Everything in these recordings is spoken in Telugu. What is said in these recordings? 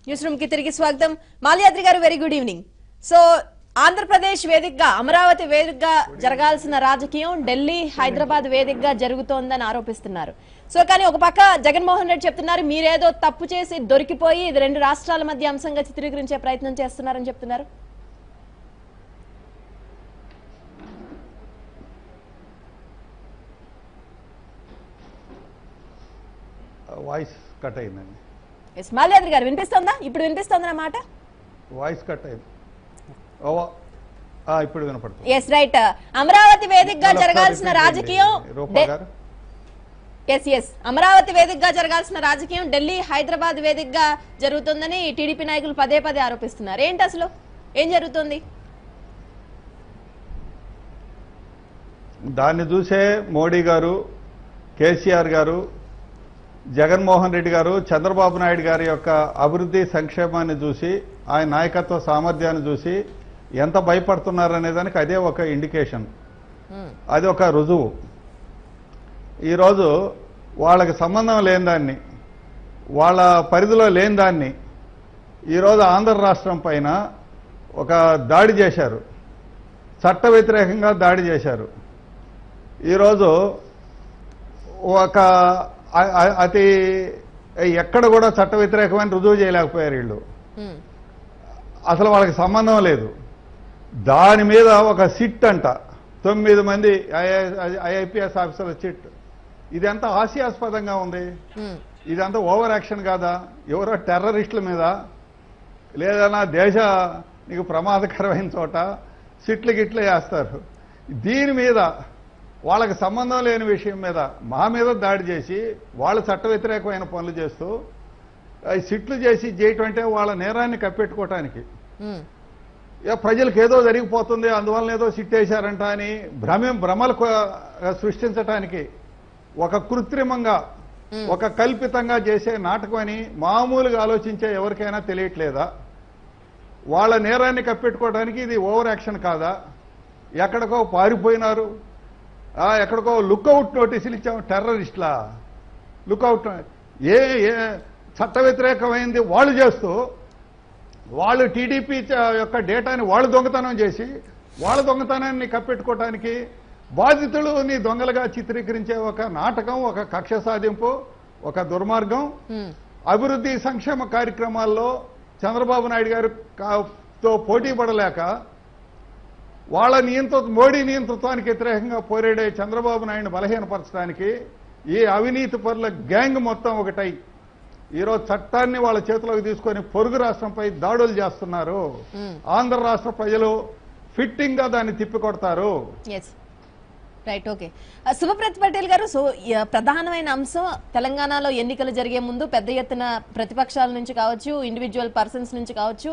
న్యూస్ రూమ్ కి తిరిగి స్వాగతం. మాల్యాద్రి గారు, very good evening. So Andhra Pradesh వేదికగా అమరావతి వేదికగా జరగాల్సిన రాజకీయం ఢిల్లీ హైదరాబాద్ వేదికగా జరుగుతోందని ఆరోపిస్తున్నారు. సో కానీ ఒక పక్క జగన్మోహన్ రెడ్డి చెప్తున్నారు మీరేదో తప్పు చేసి దొరికిపోయి ఇది రెండు రాష్ట్రాల మధ్య అంశంగా చిత్రీకరించే ప్రయత్నం చేస్తున్నారని చెప్తున్నారు. వాయిస్ కట్ అయిందండి. ఎస్ మాల్యాద్రి గారు, వినిపిస్తుందా? ఇప్పుడు వినిపిస్తుందా మాట? వాయిస్ కట్ అయింది, ఇప్పుడు వినపడుతుంది. Yes right. అమరావతి వేదికగా జరగాల్సిన రాజకీయం అమరావతి వేదికగా జరగాల్సిన రాజకీయం ఢిల్లీ హైదరాబాద్ వేదికగా జరుగుతుందని టీడీపీ నాయకులు పదే పదే ఆరోపిస్తున్నారు. ఏంటి అసలు ఏం జరుగుతుంది? దాన్ని చూసే మోడీ గారు, కేసీఆర్ గారు, జగన్మోహన్ రెడ్డి గారు, చంద్రబాబు నాయుడు గారి యొక్క అభివృద్ధి సంక్షేమాన్ని చూసి, ఆయన నాయకత్వ సామర్థ్యాన్ని చూసి ఎంత భయపడుతున్నారనే దానికి అదే ఒక ఇండికేషన్, అది ఒక రుజువు. ఈరోజు వాళ్ళకి సంబంధం లేని దాన్ని, వాళ్ళ పరిధిలో లేని దాన్ని ఈరోజు ఆంధ్ర రాష్ట్రం పైన ఒక దాడి చేశారు, చట్ట వ్యతిరేకంగా దాడి చేశారు. ఈరోజు ఒక అతి ఎక్కడ కూడా చట్ట వ్యతిరేకమైన రుజువు చేయలేకపోయారు వీళ్ళు. అసలు వాళ్ళకి సంబంధం లేదు. దాని మీద ఒక సిట్ అంట, 9 మంది ఐఐపిఎస్ ఆఫీసర్ల సిట్. ఇదంతా హాస్యాస్పదంగా ఉంది. ఇదంతా ఓవర్ యాక్షన్ కాదా? ఎవరో టెర్రరిస్టుల మీద లేదన్నా దేశానికి ప్రమాదకరమైన చోట సిట్లు గిట్లు వేస్తారు. దీని మీద వాళ్ళకి సంబంధం లేని విషయం మీద మా మీద దాడి చేసి వాళ్ళ చట్ట వ్యతిరేకమైన పనులు చేస్తూ సిట్లు చేసి చేయటం అంటే వాళ్ళ నేరాన్ని కప్పెట్టుకోవటానికి, ప్రజలకు ఏదో జరిగిపోతుంది అందువలన ఏదో సిట్ వేశారంట అని భ్రమలు సృష్టించటానికి ఒక కృత్రిమంగా, ఒక కల్పితంగా చేసే నాటకం అని మామూలుగా ఆలోచించే ఎవరికైనా తెలియట్లేదా? వాళ్ళ నేరాన్ని కప్పెట్టుకోవడానికి ఇది ఓవర్ యాక్షన్ కాదా? ఎక్కడికో పారిపోయినారు, ఎక్కడికో లుక్అవుట్ నోటీసులు ఇచ్చాము. టెర్రరిస్టులా లుక్అవుట్? ఏ చట్ట వ్యతిరేకమైంది వాళ్ళు చేస్తూ, వాళ్ళు టీడీపీ యొక్క డేటాని వాళ్ళు దొంగతనం చేసి వాళ్ళ దొంగతనాన్ని కప్పెట్టుకోవటానికి బాధితులని దొంగలుగా చిత్రీకరించే ఒక నాటకం, ఒక కక్ష సాధింపు, ఒక దుర్మార్గం. అభివృద్ధి సంక్షేమ కార్యక్రమాల్లో చంద్రబాబు నాయుడు గారితో పోటీ పడలేక వాళ్ళ మోడీ నియంతృత్వానికి వ్యతిరేకంగా పోరాడే చంద్రబాబు నాయుడిని బలహీనపరచడానికి ఈ అవినీతి పరుల గ్యాంగ్ మొత్తం ఒకటై ఈరోజు చట్టాన్ని వాళ్ళ చేతిలోకి తీసుకొని పొరుగు రాష్ట్రంపై దాడులు చేస్తున్నారు. ఆంధ్ర రాష్ట్ర ప్రజలు ఫిట్టింగ్ గా దాన్ని తిప్పికొడతారు. Right, okay. శుభప్రత్ పటేల్ గారు, సో ప్రధానమైన అంశం తెలంగాణలో ఎన్నికలు జరిగే ముందు పెద్ద ఎత్తున ప్రతిపక్షాల నుంచి కావచ్చు, ఇండివిజువల్ పర్సన్స్ నుంచి కావచ్చు,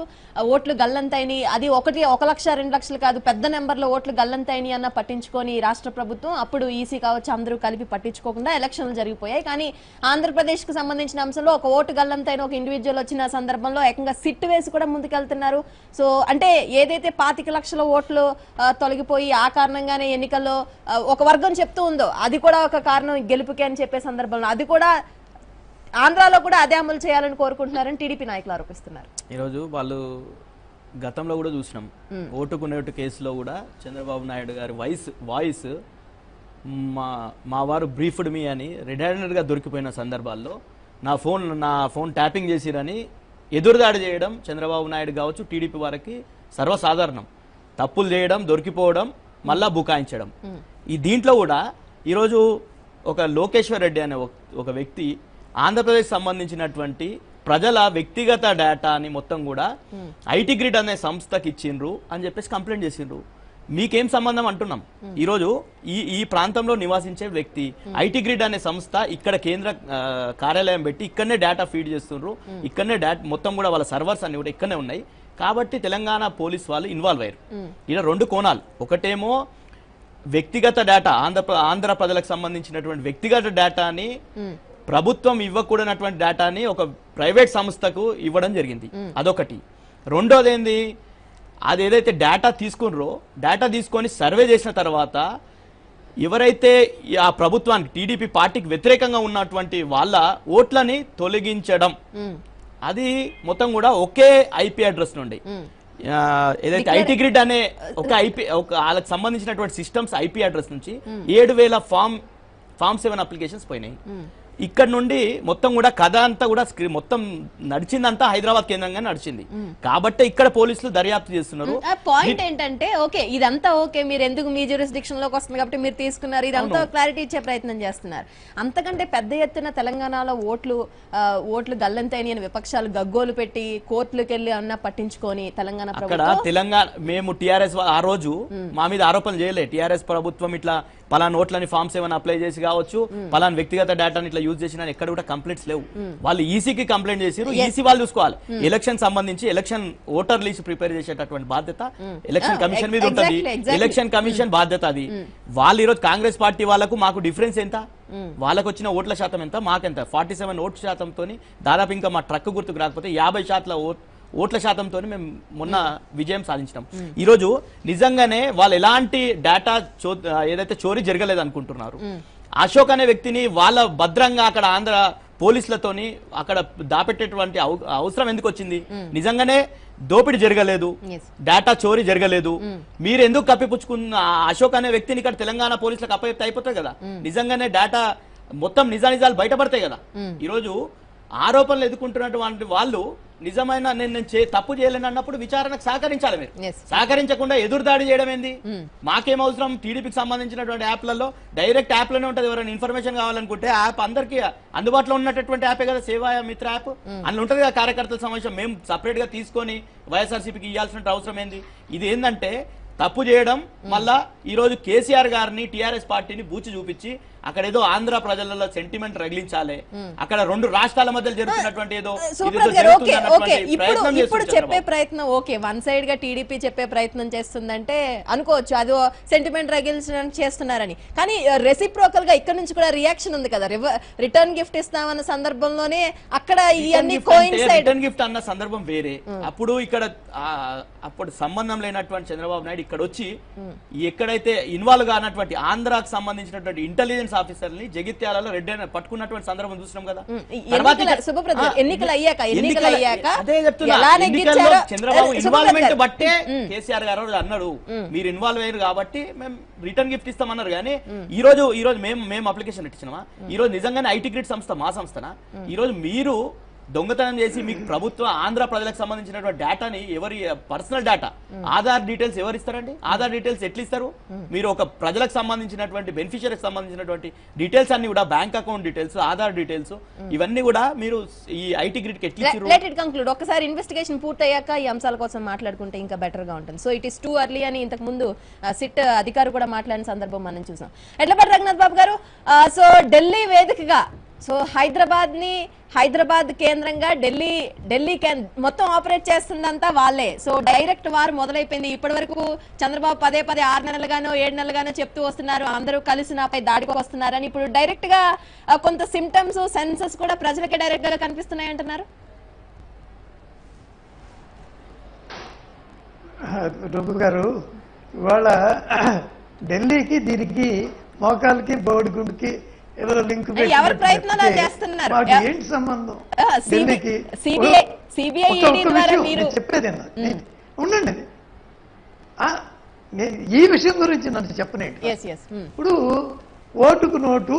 ఓట్లు గల్లంతైని, అది 1 లక్ష 2 లక్షలు కాదు, పెద్ద నెంబర్లో ఓట్లు గల్లంతైని అన్న పట్టించుకొని రాష్ట్ర ప్రభుత్వం, అప్పుడు ఈసీ కావచ్చు అందరూ కలిపి పట్టించుకోకుండా ఎలక్షన్లు జరిగిపోయాయి. కానీ ఆంధ్రప్రదేశ్ కు సంబంధించిన అంశంలో ఒక ఓటు గల్లంతైన ఒక ఇండివిజువల్ వచ్చిన సందర్భంలో ఏకంగా సిట్ వేసి కూడా ముందుకెళ్తున్నారు. సో అంటే ఏదైతే 25 లక్షల ఓట్లు తొలగిపోయి ఆ కారణంగానే ఎన్నికల్లో ఒక వర్గం చెప్తూ ఉందో అది కూడా ఒక కారణం గెలుపుకే అని చెప్పే సందర్భంలో అది కూడా ఆంధ్రాలో కూడా అదే అమలు చేయాలని కోరుకుంటున్నారని టీడీపీ నాయకులు ఆరోపిస్తున్నారు. ఈరోజు వాళ్ళు గతంలో కూడా చూసినాం, ఓటుకునేటు కేసులో కూడా చంద్రబాబు నాయుడు గారి వాయిస్ మా వారు బ్రీఫ్డ్ మీ అని రెడ్ హ్యాండెడ్ గా దొరికిపోయిన సందర్భాల్లో నా ఫోన్ ట్యాపింగ్ చేసిరని ఎదురుదాడి చేయడం చంద్రబాబు నాయుడు కావచ్చు టీడీపీ వారికి సర్వసాధారణం. తప్పులు చేయడం, దొరికిపోవడం, మళ్ళా బుకాయించడం. ఈ దీంట్లో కూడా ఈరోజు ఒక లోకేశ్వర్ రెడ్డి అనే ఒక వ్యక్తి ఆంధ్రప్రదేశ్ సంబంధించినటువంటి ప్రజల వ్యక్తిగత డేటాని మొత్తం కూడా ఐటీ గ్రిడ్ అనే సంస్థకి ఇచ్చిండ్రు అని చెప్పేసి కంప్లైంట్ చేసిండ్రు. మీకేం సంబంధం అంటున్నాం. ఈరోజు ఈ ప్రాంతంలో నివాసించే వ్యక్తి ఐటీ గ్రిడ్ అనే సంస్థ ఇక్కడ కేంద్ర కార్యాలయం పెట్టి ఇక్కడనే డేటా ఫీడ్ చేస్తుండ్రు, ఇక్కడనే మొత్తం కూడా వాళ్ళ సర్వర్స్ అన్ని కూడా ఇక్కడనే ఉన్నాయి. కాబట్టి తెలంగాణ పోలీస్ వాళ్ళు ఇన్వాల్వ్ అయ్యారు. ఇలా 2 కోణాలు. ఒకటేమో వ్యక్తిగత డేటా, ఆంధ్ర ప్రజలకు సంబంధించినటువంటి వ్యక్తిగత డేటాని ప్రభుత్వం ఇవ్వకూడనటువంటి డేటాని ఒక ప్రైవేట్ సంస్థకు ఇవ్వడం జరిగింది, అదొకటి. రెండోది ఏంది, అది ఏదైతే డేటా తీసుకున్నారో డేటా తీసుకొని సర్వే చేసిన తర్వాత ఎవరైతే ఆ ప్రభుత్వానికి టీడీపీ పార్టీకి వ్యతిరేకంగా ఉన్నటువంటి వాళ్ళ ఓట్లని తొలగించడం అది మొత్తం కూడా ఒకే ఐపీ అడ్రస్ నుండి ఏదైతే ఐటీ గ్రిడ్ అనే ఒక వాళ్ళకి సంబంధించినటువంటి సిస్టమ్స్ ఐపీ అడ్రస్ నుంచి 7,000 ఫామ్ 7 అప్లికేషన్స్ పోయినాయి. ఇక్కడ నుండి మొత్తం కూడా కథ అంతా కూడా మొత్తం నడిచిందంతా హైదరాబాద్ కేంద్రంగా నడిచింది. కాబట్టి ఇక్కడ పోలీసులు దర్యాప్తు చేస్తున్నారు. పాయింట్ ఏంటంటే ఓకే ఇదంతా ఓకే, మీరు ఎందుకు మీ జ్యూరిస్డిక్షన్ లోకి వస్తుంది కాబట్టి మీరు తీసుకున్నారు, ఇదంతా క్లారిటీ ఇచ్చే ప్రయత్నం చేస్తున్నారు. అంతకంటే పెద్ద ఎత్తున తెలంగాణలో ఓట్లు గల్లంతైన విపక్షాలు గగ్గోలు పెట్టి కోర్టులకు వెళ్ళి అన్నా పట్టించుకొని తెలంగాణ మేము టీఆర్ఎస్ ఆ రోజు మా మీద ఆరోపణలు చేయలే. టీఆర్ఎస్ ప్రభుత్వం ఇట్లా పలానా ఓట్లని ఫామ్ 7 అప్లై చేసి కావచ్చు, పలానా వ్యక్తిగత డేటాని ఇట్లా యూజ్ చేసిన ఎక్కడ కూడా కంప్లైంట్స్ లేవు. వాళ్ళు ఈసీకి కంప్లైంట్ చేసారు, ఈసీ వాళ్ళు చూసుకోవాలి. ఎలక్షన్ సంబంధించి ఎలక్షన్ ఓటర్ లిస్ట్ ప్రిపేర్ చేసేటటువంటి బాధ్యత ఎలక్షన్ కమిషన్ మీద ఉంటుంది. ఎలక్షన్ కమిషన్ బాధ్యత అది. వాళ్ళు ఈరోజు కాంగ్రెస్ పార్టీ వాళ్ళకు మాకు డిఫరెన్స్ ఎంత, వాళ్ళకు వచ్చిన ఓట్ల శాతం ఎంత, మాకెంత 47 ఓట్ల శాతంతో దాదాపు ఇంకా మా ట్రక్ గుర్తుకు రాకపోతే 50% ఓట్ల శాతంతో మేము మొన్న విజయం సాధించినాం. ఈరోజు నిజంగానే వాళ్ళు ఎలాంటి డేటా ఏదైతే చోరీ జరగలేదు అనుకుంటున్నారు. అశోక్ అనే వ్యక్తిని వాళ్ళ భద్రంగా అక్కడ ఆంధ్ర పోలీసులతోని అక్కడ దాపెట్టేటువంటి అవసరం ఎందుకు వచ్చింది? నిజంగానే దోపిడీ జరగలేదు, డేటా చోరీ జరగలేదు, మీరు ఎందుకు కప్పిపుచ్చుకున్న అశోక్ అనే వ్యక్తిని ఇక్కడ తెలంగాణ పోలీసులకు అప్పచెప్తే అయిపోతాయి కదా. నిజంగానే డేటా మొత్తం నిజానిజాలు బయటపడతాయి కదా. ఈరోజు ఆరోపణలు ఎదుర్కొంటున్నటువంటి వాళ్ళు నిజమైన నేను తప్పు చేయలేను అన్నప్పుడు విచారణకు సహకరించాలి. మీరు సహకరించకుండా ఎదురుదాడి చేయడం ఏంది? మాకేం అవసరం? టీడీపీకి సంబంధించినటువంటి యాప్లలో డైరెక్ట్ యాప్లోనే ఉంటుంది. ఎవరైనా ఇన్ఫర్మేషన్ కావాలనుకుంటే యాప్ అందరికీ అందుబాటులో ఉన్నటువంటి యాపే కదా, సేవా మిత్ర యాప్. అందులో ఉంటుంది కదా కార్యకర్తల సమావేశం. మేము సపరేట్ గా తీసుకొని వైఎస్ఆర్సీపీకి ఇవ్వాల్సిన అవసరం ఏంది? ఇది ఏంటంటే తప్పు చేయడం. మళ్ళా ఈ రోజు కేసీఆర్ గారిని టీఆర్ఎస్ పార్టీని బూచి చూపించి అక్కడ ఏదో ఆంధ్ర ప్రజలలో సెంటిమెంట్ రగిలించాలి, అక్కడ రెండు రాష్ట్రాల మధ్య జరుగుతున్నటువంటి ఏదో ఇప్పుడు చెప్పే ప్రయత్నం ఓకే వన్ సైడ్ గా టీడీపీ చెప్పే ప్రయత్నం చేస్తుందంటే అనుకోవచ్చు అదో సెంటిమెంట్ రగిలించడానికి చేస్తున్నారని. కానీ రెసిప్రోకల్ గా ఇక్కడ నుంచి కూడా రియాక్షన్ ఉంది కదా, రిటర్న్ గిఫ్ట్ ఇస్తామన్న సందర్భంలోనే అక్కడ ఇవన్నీ రిటర్న్ గిఫ్ట్ అన్న సందర్భం వేరే. అప్పుడు ఇక్కడ అప్పుడు సంబంధం లేనటువంటి చంద్రబాబు నాయుడు ఇక్కడ వచ్చి ఎక్కడైతే ఇన్వాల్వ్ కానటువంటి ఆంధ్రాకు సంబంధించినటువంటి ఇంటెలిజెన్స్ ఆఫీసర్ని జగిత్యాలలో రెడ్ పట్టుకున్నటువంటి సందర్భం చూసినాం కదా. అదే చెప్తున్నా, చంద్రబాబు ఇన్వాల్వ్మెంట్ బట్టే కేసీఆర్ గారు అన్నాడు మీరు ఇన్వాల్వ్ అయ్యారు కాబట్టి మేము రిటర్న్ గిఫ్ట్ ఇస్తామన్నారు. కానీ ఈ రోజు మేము అప్లికేషన్ ఇచ్చినామా? ఈ రోజు నిజంగానే ఐటీ గ్రిడ్ సంస్థ మా సంస్థనా? ఈ రోజు మీరు దొంగతనం చేసి మీకు ప్రభుత్వం ఆంధ్ర ప్రజలకు సంబంధించినటువంటి డేటాని ఎవరి పర్సనల్ డేటా ఆధార్ డీటెయిల్స్ ఎవరు ఇస్తారండి? ఆధార్ డీటెయిల్స్ ఎట్లా ఇస్తారు? మీరు ఒక ప్రజలకు సంబంధించినటువంటి బెనిఫిషరీకి సంబంధించినటువంటి డీటెయిల్స్ అన్ని కూడా bank account details, Aadhaar details ఇవన్నీ కూడా మీరు ఈ ఐటీ గ్రిడ్ కి ఎట్లా కంక్లూడ్ ఒకసారి ఇన్వెస్టిగేషన్ పూర్తయ్యాక ఈ అంశాల కోసం మాట్లాడుకుంటే ఇంకా బెటర్ గా ఉంటుంది. So it is too early అని ఇంతకు ముందు సిట్ అధికారి కూడా మాట్లాడిన సందర్భం మనం చూసాం. ఎడ్లపాటి రఘునాథ్ బాబు గారు, సో ఢిల్లీ వేదికగా సో హైదరాబాద్ కేంద్రంగా ఢిల్లీ మొత్తం ఆపరేట్ చేస్తుందంతా వాళ్ళే. సో డైరెక్ట్ వారు మొదలైపోయింది. ఇప్పటి వరకు చంద్రబాబు పదే 6 నెలలుగానో 7 నెలలుగానో చెప్తూ వస్తున్నారు అందరూ కలిసి నాపై దాడికి వస్తున్నారని. ఇప్పుడు డైరెక్ట్ గా కొంత సిమ్టమ్స్ సెన్సెస్ కూడా ప్రజలకే డైరెక్ట్ గా కనిపిస్తున్నాయి అంటున్నారు. రఘు గారు, ఇవాళ ఢిల్లీకి దీనికి మోకాలకి బోడిగుండుకి ఎవరో లింక్ ఎవరు ప్రయత్నాలు చేస్తున్నారు? ఏంటి సంబంధం? చెప్పేదేనా ఉండండి, నేను ఈ విషయం గురించి నన్ను చెప్పనేంటి. ఇప్పుడు ఓటుకు నోటు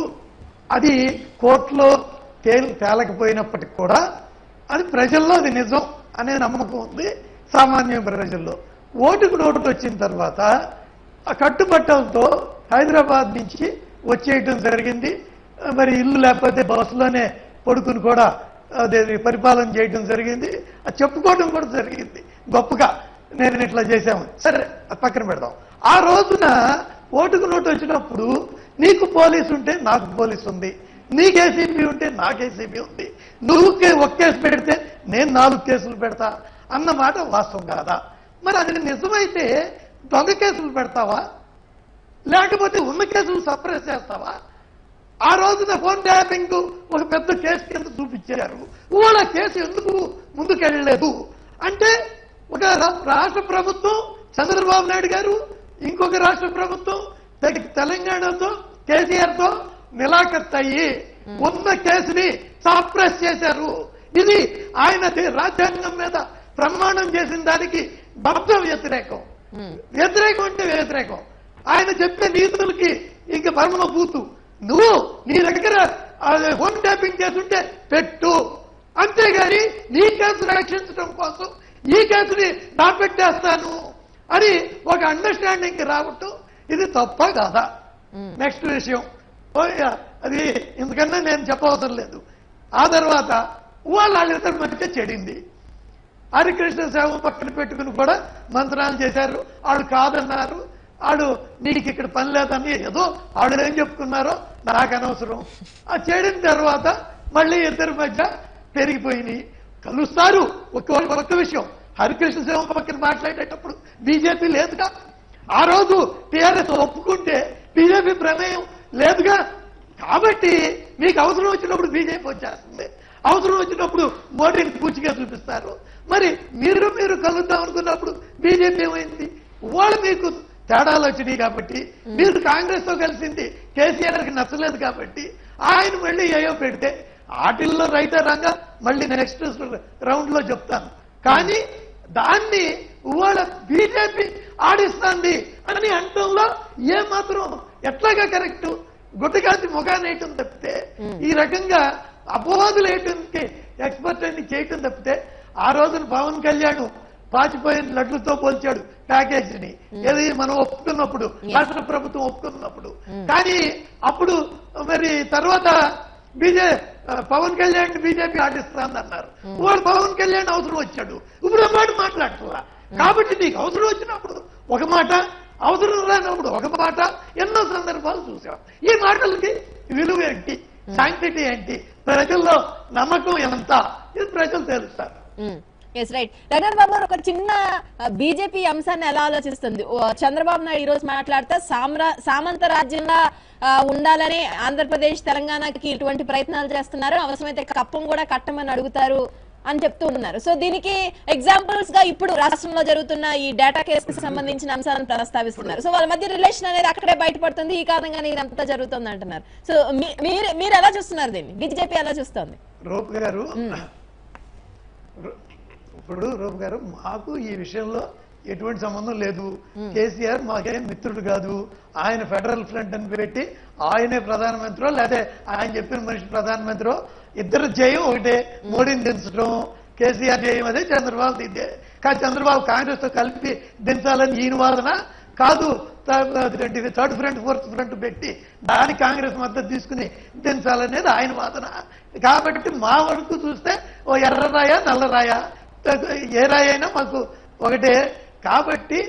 అది కోర్టులో తేలకపోయినప్పటికి కూడా అది ప్రజల్లో అది నిజం అనే నమ్మకం ఉంది సామాన్య ప్రజల్లో. ఓటుకు నోటు వచ్చిన తర్వాత ఆ కట్టుబట్టలతో హైదరాబాద్ నుంచి వచ్చేయటం జరిగింది. మరి ఇల్లు లేకపోతే బస్సులోనే పడుకుని కూడా అదే పరిపాలన చేయడం జరిగింది. అది చెప్పుకోవడం కూడా జరిగింది గొప్పగా, నేను ఇట్లా చేశాము. సరే అది పక్కన పెడదాం. ఆ రోజున ఓటుకు నోటు వచ్చినప్పుడు నీకు పోలీసు ఉంటే నాకు పోలీసు ఉంది, నీకు ఏసీబీ ఉంటే నాకు ఏసీబీ ఉంది, నువ్వు ఒక కేసు పెడితే నేను 4 కేసులు పెడతా అన్నమాట వాస్తవం కాదా? మరి అది నిజమైతే దొంగ కేసులు పెడతావా, లేకపోతే ఉన్న కేసులు సప్రెస్ చేస్తావా? ఆ రోజున ఫోన్ ట్యాపింగ్ ఒక పెద్ద కేసు కింద చూపించారు. వాళ్ళ కేసు ఎందుకు ముందుకెళ్ళలేదు అంటే ఒక రాష్ట్ర ప్రభుత్వం చంద్రబాబు నాయుడు గారు, ఇంకొక రాష్ట్ర ప్రభుత్వం తెలంగాణతో కేసీఆర్ తో నిలాఖత్ అయ్యి ఉన్న కేసుని సప్రెస్ చేశారు. ఇది ఆయన రాజ్యాంగం మీద ప్రమాణం చేసిన దానికి బద్ధ వ్యతిరేకం. వ్యతిరేకం అంటే వ్యతిరేకం. ఆయన చెప్పే నీతులకి ఇంక పరమలో పూతు. నువ్వు నీ దగ్గర హోమ్ ట్యాపింగ్ చేస్తుంటే పెట్టు, అంతేగాని నీ కేసు రక్షించడం కోసం ఈ కేసుని దాపెట్టేస్తాను అని ఒక అండర్స్టాండింగ్ రావటం ఇది తప్ప కాదా? నెక్స్ట్ విషయం అది ఎందుకన్నా నేను చెప్పవసరం లేదు. ఆ తర్వాత వాళ్ళిద్దరి మధ్య చెడింది. హరికృష్ణ సేవ పక్కన పెట్టుకుని కూడా మంత్రాలు చేశారు. వాళ్ళు కాదన్నారు. ఆడు నీకు ఇక్కడ పని లేదని ఏదో ఆడు ఏం చెప్పుకున్నారో నాకు అనవసరం. ఆ చెడిన తర్వాత మళ్ళీ ఇద్దరి మధ్య పెరిగిపోయినాయి. కలుస్తారు. ఒక్క విషయం, హరికృష్ణ సేవ పక్కన మాట్లాడేటప్పుడు బీజేపీ లేదుగా. ఆ రోజు టీఆర్ఎస్ ఒప్పుకుంటే బీజేపీ ప్రమేయం లేదుగా. కాబట్టి మీకు అవసరం వచ్చినప్పుడు బీజేపీ వచ్చేస్తుంది, అవసరం వచ్చినప్పుడు మోడీని పూచిగా చూపిస్తారు. మరి మీరు కలుద్దాం అనుకున్నప్పుడు బీజేపీ ఏమైంది? వాళ్ళు మీకు తేడాలు వచ్చినాయి కాబట్టి మీరు కాంగ్రెస్ తో కలిసింది కేసీఆర్కి నచ్చలేదు కాబట్టి ఆయన మళ్ళీ ఏయో పెడితే ఆటిల్లో రైతే రంగా మళ్ళీ నెక్స్ట్ రౌండ్ లో చెప్తాను. కానీ దాన్ని ఇవాళ బీజేపీ ఆడిస్తుంది అని అంటంలో ఏమాత్రం ఎట్లాగా కరెక్ట్? గుట్టగాసి ముఖానేయటం తప్పితే, ఈ రకంగా అపవాదులు వేయటానికి ఎక్స్పర్ట్ అని చేయటం తప్పితే, ఆ రోజున పవన్ కళ్యాణ్ పాచిపోయిన లడ్లతో పోల్చాడు ప్యాకేజీని. ఏది మనం ఒప్పుకున్నప్పుడు, రాష్ట్ర ప్రభుత్వం ఒప్పుకున్నప్పుడు. కానీ అప్పుడు మరి తర్వాత పవన్ కళ్యాణ్ బీజేపీ ఆడిస్తుందన్నారు. వాడు పవన్ కళ్యాణ్ అవసరం వచ్చాడు, ఇప్పుడు మాట మాట్లాడుతున్నా. కాబట్టి నీకు అవసరం వచ్చినప్పుడు ఒక మాట, అవసరం రానప్పుడు ఒక మాట, ఎన్నో సందర్భాలు చూసాం. ఈ మాటలకి విలువ ఏంటి, శాంక్టిటీ ఏంటి, ప్రజల్లో నమ్మకం ఎంత, ఇది ప్రజలు తెలుస్తారు. Yes right. రఘునాథ్ బాబు గారు, ఒక చిన్న బీజేపీ అంశాన్ని ఎలా ఆలోచిస్తుంది? చంద్రబాబు నాయుడు ఈ రోజు మాట్లాడితే సామంత రాజ్యంగా ఉండాలని ఆంధ్రప్రదేశ్ తెలంగాణకి ఇటువంటి ప్రయత్నాలు చేస్తున్నారు, అవసరమైతే కప్పం కూడా కట్టమని అడుగుతారు అని చెప్తూ ఉన్నారు. సో దీనికి ఎగ్జాంపుల్స్ గా ఇప్పుడు రాష్ట్రంలో జరుగుతున్న ఈ డేటా కేసుకు సంబంధించిన అంశాలను ప్రస్తావిస్తున్నారు. సో వాళ్ళ మధ్య రిలేషన్ అనేది అక్కడే బయటపడుతుంది, ఈ కారణంగానే ఇదంతా జరుగుతుంది అంటున్నారు. సో మీరు ఎలా చూస్తున్నారు దీన్ని? బీజేపీ ఎలా చూస్తోంది? రూప్ గారు, ఇప్పుడు రూప్ గారు, మాకు ఈ విషయంలో ఎటువంటి సంబంధం లేదు. కేసీఆర్ మాకేం మిత్రుడు కాదు. ఆయన ఫెడరల్ ఫ్రంట్ అని పెట్టి ఆయనే ప్రధానమంత్రో లేదా ఆయన చెప్పిన మనిషి ప్రధానమంత్రో, ఇద్దరు జయం ఒకటే. మోడీని దించడం కేసీఆర్ జయం అదే, చంద్రబాబు ఇదే. కానీ చంద్రబాబు కాంగ్రెస్ తో కలిపి దించాలని ఈయన వాదన కాదు. థర్డ్ ఫ్రంట్, ఫోర్త్ ఫ్రంట్ పెట్టి దాని కాంగ్రెస్ మద్దతు తీసుకుని దించాలనేది ఆయన వాదన. కాబట్టి మా వరకు చూస్తే ఓ ఎర్ర రాయ నల్ల రాయ ఏ రాయి అయినా మాకు ఒకటే. కాబట్టి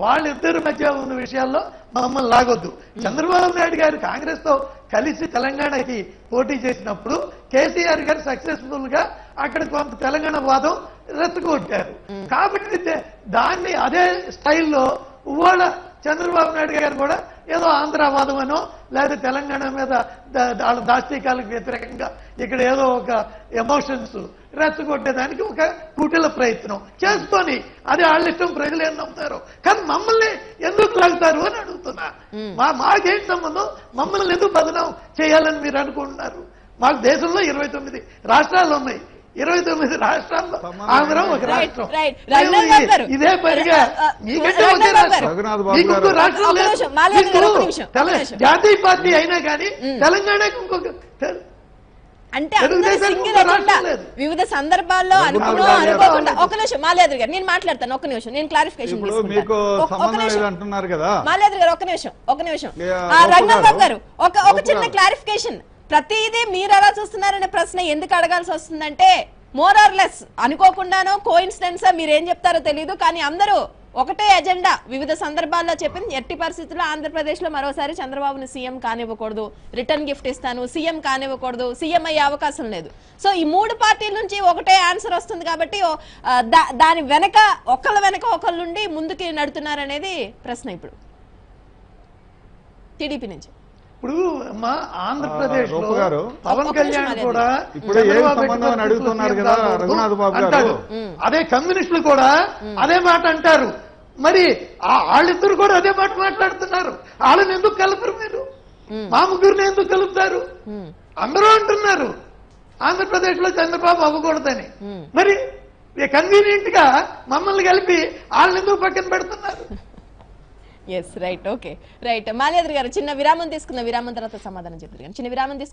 వాళ్ళిద్దరి మధ్య ఉన్న విషయాల్లో మమ్మల్ని లాగొద్దు. చంద్రబాబు నాయుడు గారు కాంగ్రెస్ తో కలిసి తెలంగాణకి పోటీ చేసినప్పుడు కేసీఆర్ గారు సక్సెస్ఫుల్ గా అక్కడ కొంత తెలంగాణ వాదం రెచ్చగొట్టారు. కాబట్టి దాన్ని అదే స్టైల్లో ఇవాళ చంద్రబాబు నాయుడు గారు కూడా ఏదో ఆంధ్రవాదం అనో లేదా తెలంగాణ మీద వాళ్ళ దాష్టీకాలకు వ్యతిరేకంగా ఇక్కడ ఏదో ఒక ఎమోషన్స్ రెచ్చగొట్టేదానికి ఒక కుటిల ప్రయత్నం చేసుకొని, అది వాళ్ళ ఇష్టం, ప్రజలు ఏం నమ్ముతారు. కానీ మమ్మల్ని ఎందుకు లాగుతారు అని అడుగుతున్నా. మాకేం సంబంధం? మమ్మల్ని ఎందుకు బదనాం చేయాలని మీరు అనుకుంటున్నారు? మాకు దేశంలో 29 రాష్ట్రాలు ఉన్నాయి. 29 రాష్ట్రాల్లో ఆంధ్ర ఒక రాష్ట్రం. ఇదే పనిగా మీకంటే ఒకే రాష్ట్రం, మీకు ఇంకో రాష్ట్రం లేదు. జాతీయ పార్టీ అయినా కానీ తెలంగాణకి ఇంకొక అంటే వివిధ సందర్భాల్లో అనుకోకుండా. ఒక నిమిషం మాల్యాద్రి గారు, నేను మాట్లాడతాను. ఒక నిమిషం, నేను క్లారిఫికేషన్ అంటున్నారు కదా మాల్యాద్రి గారు. ఒక నిమిషం రఘునాథ్ బాబు గారు, ఒక చిన్న క్లారిఫికేషన్. ప్రతిదీ మీరు ఎలా చూస్తున్నారనే ప్రశ్న ఎందుకు అడగాల్సి వస్తుందంటే, మోర్ ఆర్ లెస్ అనుకోకుండానో కోఇన్సిడెన్స్ మీరేం చెప్తారో తెలియదు, కానీ అందరూ ఒకటే ఎజెండా వివిధ సందర్భాల్లో చెప్పింది. ఎట్టి పరిస్థితుల్లో ఆంధ్రప్రదేశ్ లో మరోసారి చంద్రబాబుని సీఎం కానివ్వకూడదు, రిటర్న్ గిఫ్ట్ ఇస్తాను, సీఎం కానివ్వకూడదు, సీఎం అయ్యే అవకాశం లేదు. సో ఈ 3 పార్టీల నుంచి ఒకటే ఆన్సర్ వస్తుంది. కాబట్టి దాని వెనక ఒకళ్ళుండి ముందుకి నడుతున్నారనేది ప్రశ్న ఇప్పుడు టీడీపీ నుంచి. ఇప్పుడు మా ఆంధ్రప్రదేశ్ లో గారు పవన్ కళ్యాణ్ కూడా ఇప్పుడు ఏం సంబంధం అని అడుగుతున్నారు కదా రఘునాథ్ బాబు గారు. అదే కమ్యూనిస్టులు కూడా అదే మాట అంటారు. మరి వాళ్ళిద్దరు కూడా అదే మాట మాట్లాడుతున్నారు. వాళ్ళని ఎందుకు కలపరు మీరు? మా ముగ్గురిని ఎందుకు కలుపుతారు? అందరూ అంటున్నారు. ఆంధ్రప్రదేశ్ లో చంద్రబాబు అవ్వకూడదని. మరి కన్వీనియంట్ గా మమ్మల్ని కలిపి వాళ్ళని ఎందుకు పక్కన పెడుతున్నారు? Yes right okay right Malyadri గారు చిన్న విరామం తీసుకున్న విరామం తర్వాత సమాధానం చెప్తారు చిన్న విరామం తీసుకున్న